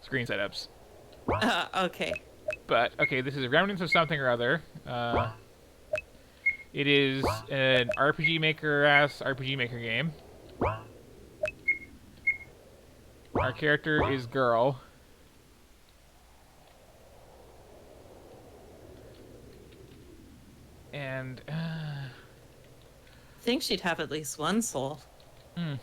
screen setups. Okay. But okay, this is Remnants of something or other. It is an RPG Maker ass RPG Maker game. Our character is girl, and I think she'd have at least one soul. hmm,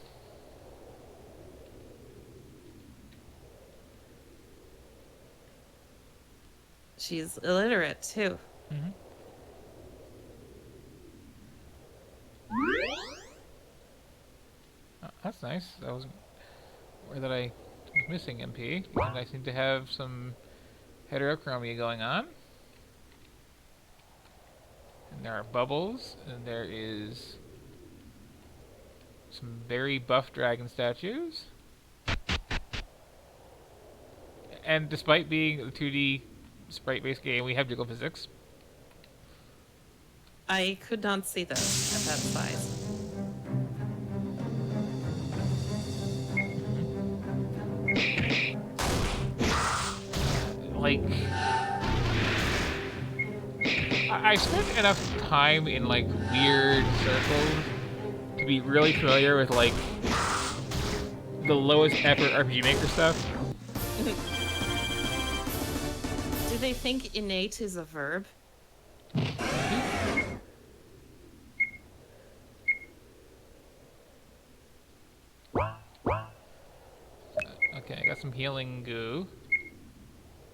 She's illiterate too. mm-hmm. Oh, that's nice. That wasn't where that I was missing MP, and I seem to have some heterochromia going on. And there are bubbles, and there is some very buff dragon statues. And despite being a 2D sprite-based game, we have jiggle physics. I could not see those at that size. Like, I spent enough time in like weird circles to be really familiar with like the lowest effort RPG Maker stuff. Do they think innate is a verb? Okay, I got some healing goo.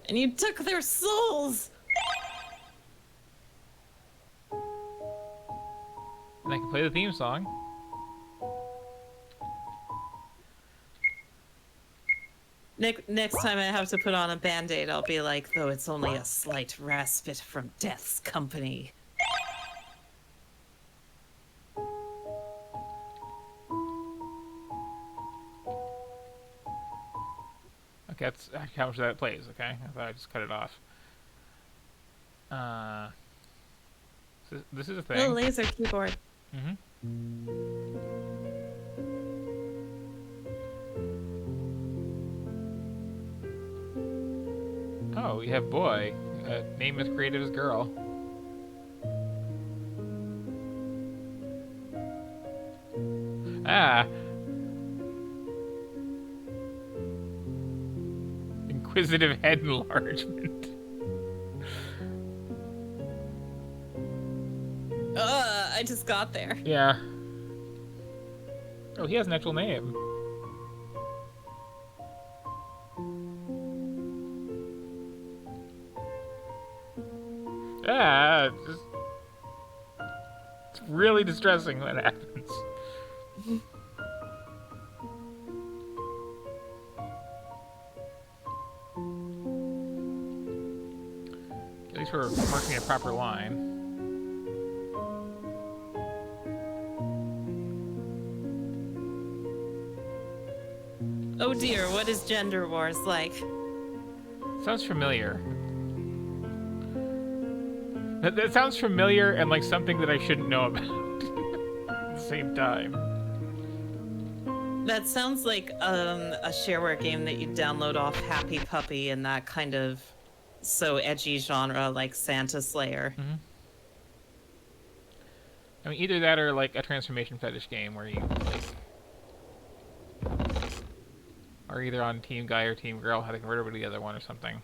And you took their souls! And I can play the theme song. Next time I have to put on a band-aid, I'll be like, though it's only a slight respite from death's company. Okay, that's how much that plays, okay? I thought I just cut it off. Uh, this is a Oh, thing. laser keyboard. Mm-hmm. Oh, we have boy. Name as creative as girl. Ah! Inquisitive head enlargement. I just got there. Yeah. Oh, he has an actual name. Just, it's really distressing when it happens. At least we're marking a proper line. Oh dear, what is gender wars like? Sounds familiar. That sounds familiar and like something that I shouldn't know about at the same time. That sounds like a shareware game that you download off Happy Puppy and that kind of so edgy genre like Santa Slayer. Mm-hmm. I mean, either that or like a transformation fetish game where you like are either on Team Guy or Team Girl, how to convert over to the other one or something.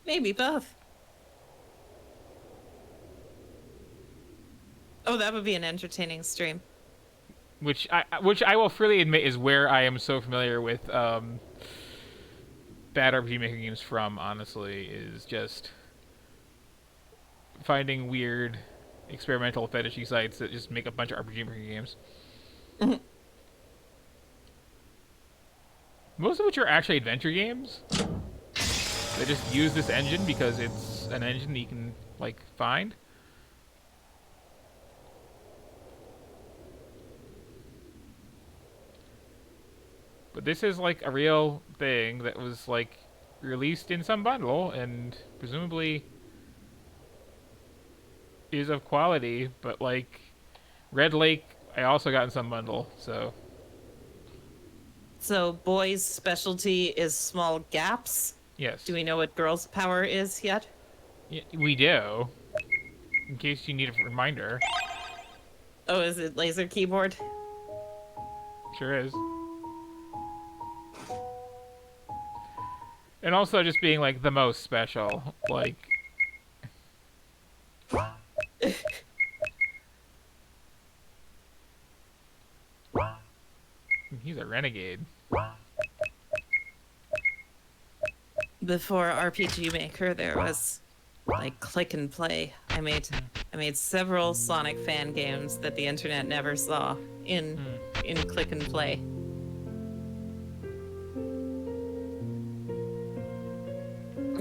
Maybe both. Oh, that would be an entertaining stream. Which I will freely admit is where I am so familiar with bad RPG Maker games from. Honestly, is just finding weird experimental fetishy sites that just make a bunch of RPG Maker games. Most of which are actually adventure games. They just use this engine because it's an engine that you can like find. But this is like a real thing that was like released in some bundle and presumably is of quality, but like Red Lake I also got in some bundle, so So boys' specialty is small gaps. Do Yes. we know what girls' power is yet? Yeah, we do. In case you need a reminder. Oh, is it laser keyboard? Sure is. And also just being, like, the most special. Like... He's a renegade. Before RPG Maker, there was like click and play. I made several Sonic fan games that the internet never saw in click and play.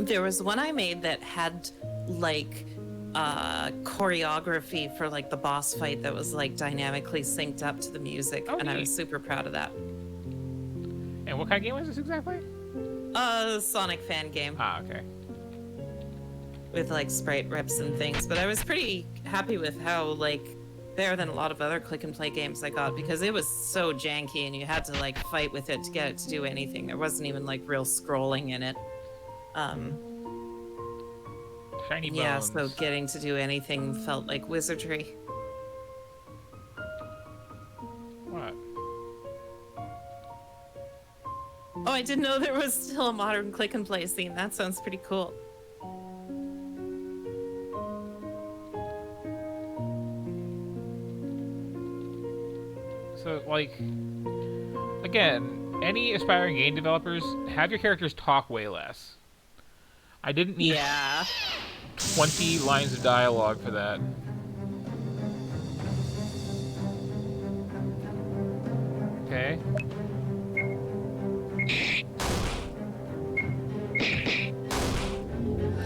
There was one I made that had like choreography for like the boss fight that was like dynamically synced up to the music, Oh, and I neat. was super proud of that. And what kind of game was this exactly? Sonic fan game Ah, okay. with like sprite rips and things, but I was pretty happy with how like better than a lot of other click and play games I got, because it was so janky and you had to like fight with it to get it to do anything. There wasn't even like real scrolling in it. Shiny bones. Yeah, so getting to do anything felt like wizardry. What? Oh, I didn't know there was still a modern click and play scene. That sounds pretty cool. So, like... Again, any aspiring game developers, have your characters talk way less. I didn't need Yeah. 20 lines of dialogue for that. Okay.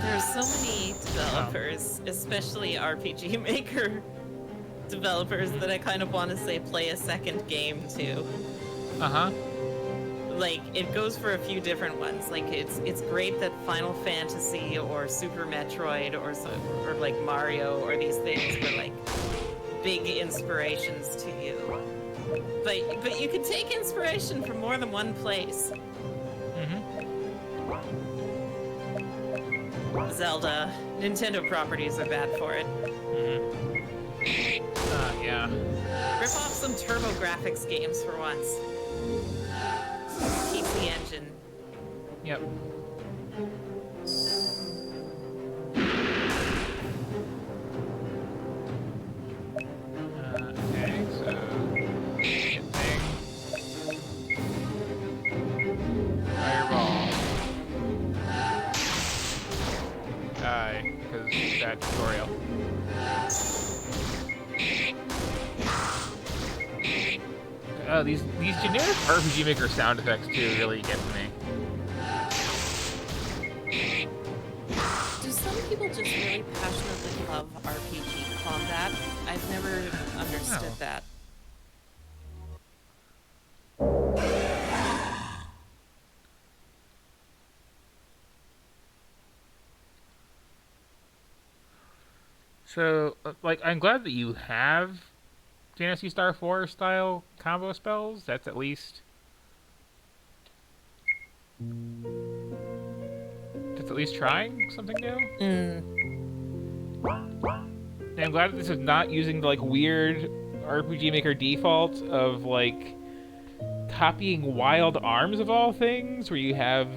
There are so many developers, especially RPG Maker developers, that I kind of want to say play a second game to. Uh-huh. Like, it goes for a few different ones. Like, it's great that Final Fantasy or Super Metroid or like Mario or these things were like big inspirations to you. But you can take inspiration from more than one place. Zelda, Nintendo properties are bad for it. Yeah. Rip off some TurboGrafx games for once. PC Engine. Yep. Okay, so... Hit thing. Fireball. Die, because bad tutorial. Oh, these generic RPG Maker sound effects too really get to me. Do some people just really passionately love RPG combat? I've never understood Oh. that. So, like, I'm glad that you have Fantasy Star 4 style combo spells. That's at least... That's at least trying something new. And I'm glad that this is not using the, like, weird RPG Maker default of, like, copying Wild Arms of all things, where you have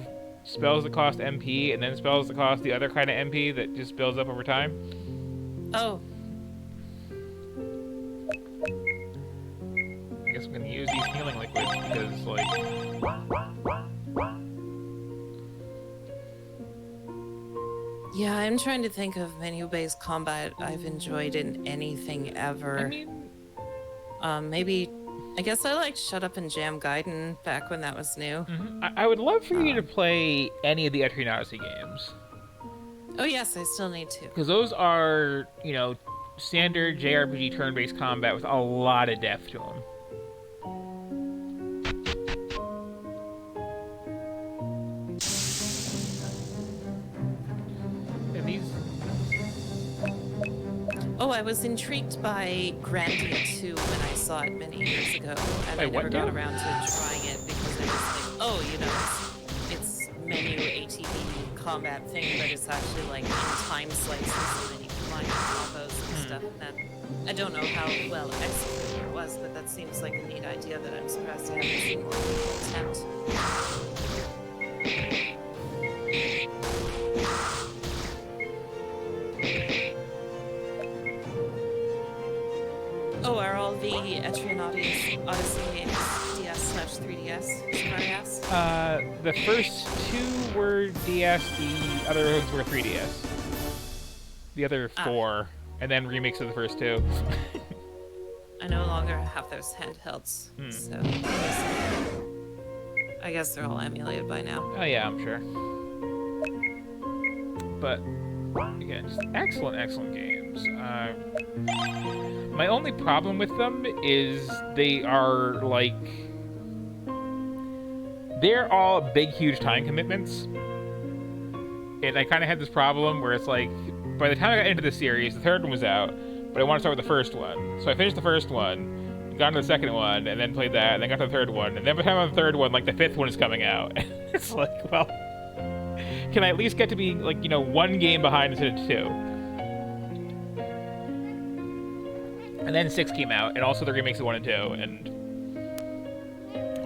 spells that cost MP and then spells that cost the other kind of MP that just builds up over time. Oh, I guess I'm gonna use these healing liquids because, like... yeah, I'm trying to think of menu-based combat I've enjoyed in anything ever. I mean... Maybe, I guess I liked Shut Up and Jam Gaiden back when that was new. I would love for you to play any of the Etrian Odyssey games. Oh yes, I still need to. Because those are, you know, standard JRPG turn-based combat with a lot of depth to them. And these... Oh, I was intrigued by Grandia 2 when I saw it many years ago, and Wait, I never what got now? around to trying it because I like, oh, you know, it's menu ATV combat thing, but it's actually like in time slices, and then you combine combos and stuff. And that I don't know how well executed it was, but that seems like a neat idea that I'm surprised I haven't seen more people attempt. Oh, are all the Etrian Odyssey games DS/3DS? Should I ask? The first two were DS, the other ones were 3DS. The other four, and then remakes of the first two. I no longer have those handhelds, so I guess they're all emulated by now. Oh yeah, I'm sure. But again, just excellent games. My only problem with them is they are like they're all big, huge time commitments, and I kind of had this problem where it's like by the time I got into the series, the third one was out, but I want to start with the first one, so I finished the first one, got into the second one, and then played that, and then got to the third one, and then by the time I'm on the third one, like the fifth one is coming out. It's like, well, can I at least get to be like, you know, one game behind instead of two? And then 6 came out, and also the remakes of 1 and 2, and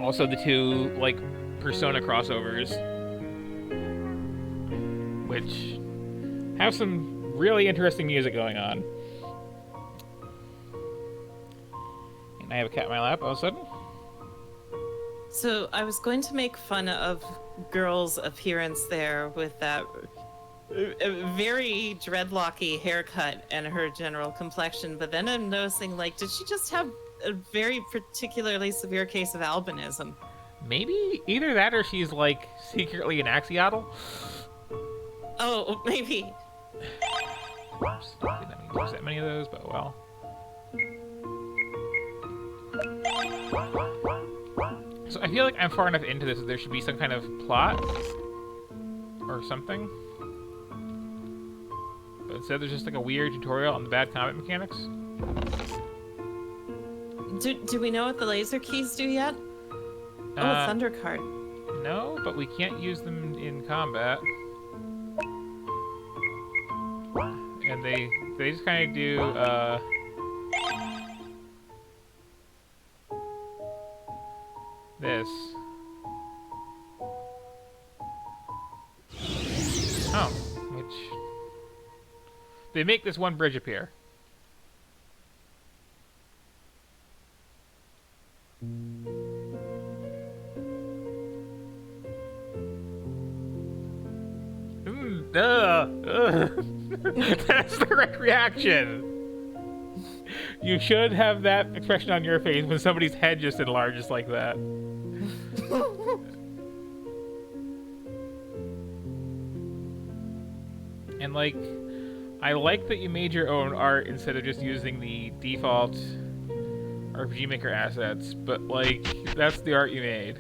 also the 2 like Persona crossovers, which have some really interesting music going on. And I have a cat in my lap all of a sudden. So I was going to make fun of Girl's appearance there with that very dreadlocky haircut and her general complexion, but then I'm noticing, like, did she just have a very particularly severe case of albinism? Maybe either that or she's like secretly an axolotl. Oh, maybe. Oops, didn't mean to use that many of those, but well. So I feel like I'm far enough into this that there should be some kind of plot or something. But instead there's just like a weird tutorial on the bad combat mechanics. Do we know what the laser keys do yet? Oh, Thunder card. No, but we can't use them in combat. And they just kind of do, this. Oh, which... They make this one bridge appear. That's the right reaction. You should have that expression on your face when somebody's head just enlarges like that. And like, I like that you made your own art instead of just using the default RPG Maker assets, but like, that's the art you made.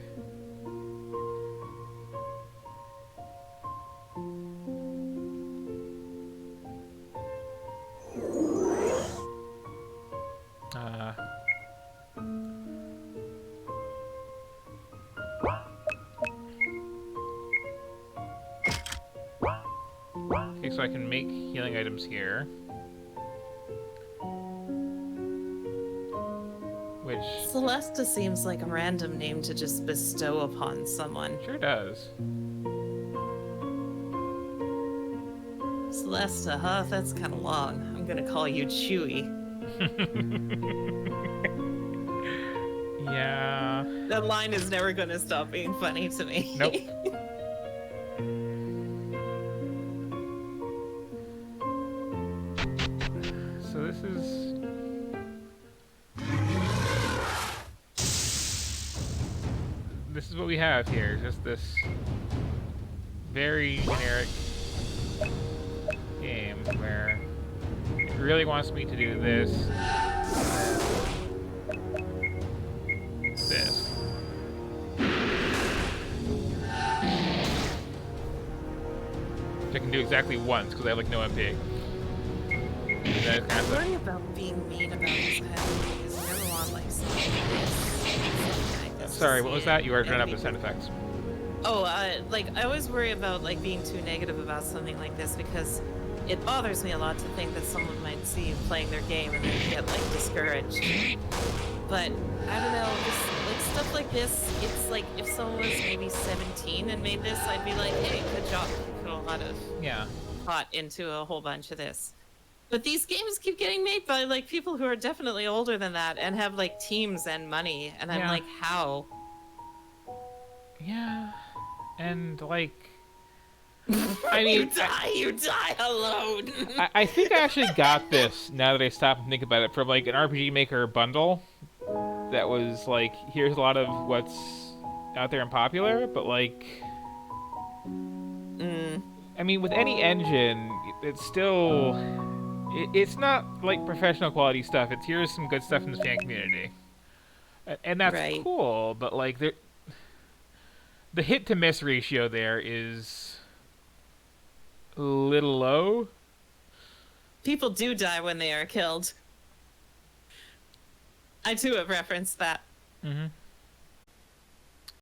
Okay, so I can make healing items here. Which... Celesta seems like a random name to just bestow upon someone. Sure does. Celesta, huh? That's kind of long. I'm gonna call you Chewy. Yeah. That line is never gonna stop being funny to me. Nope. So this is... This is what we have here, just this very generic game where it really wants me to do this, this. Which I can do exactly once because I have like no MP. I worry about being mean about his head because you never want like something like this. wants to Sorry, see what was it that? You were turning and up be the sound effects. Oh, like I always worry about like being too negative about something like this because it bothers me a lot to think that someone might see you playing their game and then get like discouraged. But I don't know, just like stuff like this, it's like if someone was maybe 17 and made this, I'd be like, hey, good job. You put a lot of Yeah. thought into a whole bunch of this. But these games keep getting made by like people who are definitely older than that and have like teams and money. And I'm Yeah. like, how? Yeah. And like, I You mean, die alone. I think I actually got this now that I stop and think about it from like an RPG Maker bundle that was like, here's a lot of what's out there and popular, but like, Mm, I mean, with any engine, it's still, it's not like professional quality stuff. It's here's some good stuff in the fan community, and that's right. cool. But like, the hit to miss ratio there is a little low. People do die when they are killed. I too have referenced that. Mm-hmm.